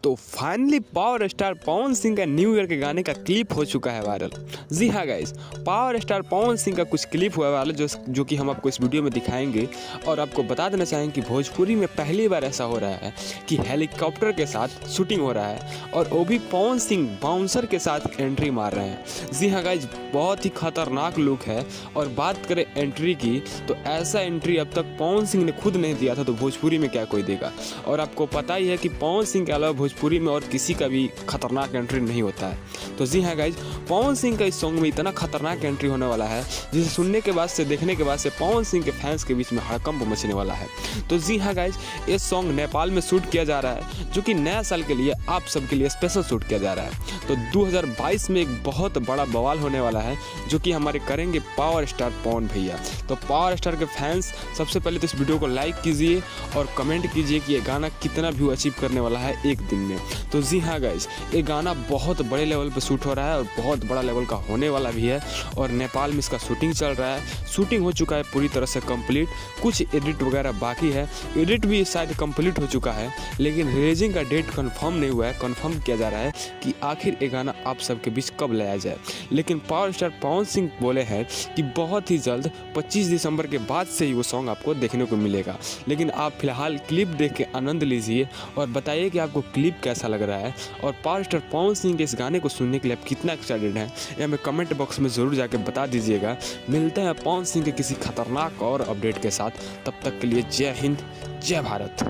तो finally power star Pawan Singh का new year के गाने का क्लिप हो चुका है वायरल। जी हाँ guys, power star Pawan Singh का कुछ क्लिप हुआ वायरल जो कि हम आपको इस वीडियो में दिखाएंगे। और आपको बता देना चाहेंगे कि भोजपुरी में पहली बार ऐसा हो रहा है कि हेलीकॉप्टर के साथ शूटिंग हो रहा है और वो भी पवन सिंह बाउंसर के साथ एंट्री मार रहे हैं। जी हाँ गाइस, बहुत ही खतरनाक लुक है। और बात करें एंट्री की, तो ऐसा एंट्री अब तक पवन सिंह ने खुद नहीं दिया था, तो भोजपुरी में क्या कोई देगा। और आपको पता ही है कि पवन सिंह के अलावा भोजपुरी में और किसी का भी खतरनाक एंट्री नहीं होता है। तो जी हाँ गाइज, पवन सिंह का इस सॉन्ग में इतना खतरनाक एंट्री होने वाला है जिसे सुनने के बाद से, देखने के बाद से पवन सिंह के फैंस के बीच में हड़कंप मचने वाला है। तो जी हाँ गाइज, ये सॉन्ग नेपाल में शूट किया जा रहा है, जो कि नया साल के लिए आप सबके लिए स्पेशल शूट किया जा रहा है। तो 2022 में एक बहुत बड़ा बवाल होने वाला है, जो कि हमारे करेंगे पावर स्टार पवन भैया। तो पावर स्टार के फैंस सबसे पहले तो इस वीडियो को लाइक कीजिए और कमेंट कीजिए कि ये गाना कितना व्यू अचीव करने वाला है एक दिन में। तो जी हाँ गाइज, ये गाना बहुत बड़े लेवल पे शूट हो रहा है और बहुत बड़ा लेवल का होने वाला भी है। और नेपाल में इसका शूटिंग चल रहा है, शूटिंग हो चुका है पूरी तरह से कंप्लीट, कुछ एडिट वगैरह बाकी है। एडिट भी शायद कंप्लीट हो चुका है, लेकिन रिलीजिंग का डेट कंफर्म नहीं हुआ है। कंफर्म किया जा रहा है कि आखिर ये गाना आप सबके बीच कब लाया जाए। लेकिन पावर स्टार पवन सिंह बोले हैं कि बहुत ही जल्द 25 दिसंबर के बाद से ही वो सॉन्ग आपको देखने को मिलेगा। लेकिन आप फिलहाल क्लिप देख के आनंद लीजिए और बताइए कि आपको क्लिप कैसा लग रहा है और पावर स्टार पवन सिंह के इस गाने को सुनने के लिए आप कितना एक्साइटेड हैं, ये हमें कमेंट बॉक्स में ज़रूर जाके बता दीजिएगा। मिलते हैं पवन सिंह के किसी खतरनाक और अपडेट के साथ, तब तक के लिए जय हिंद, जय भारत।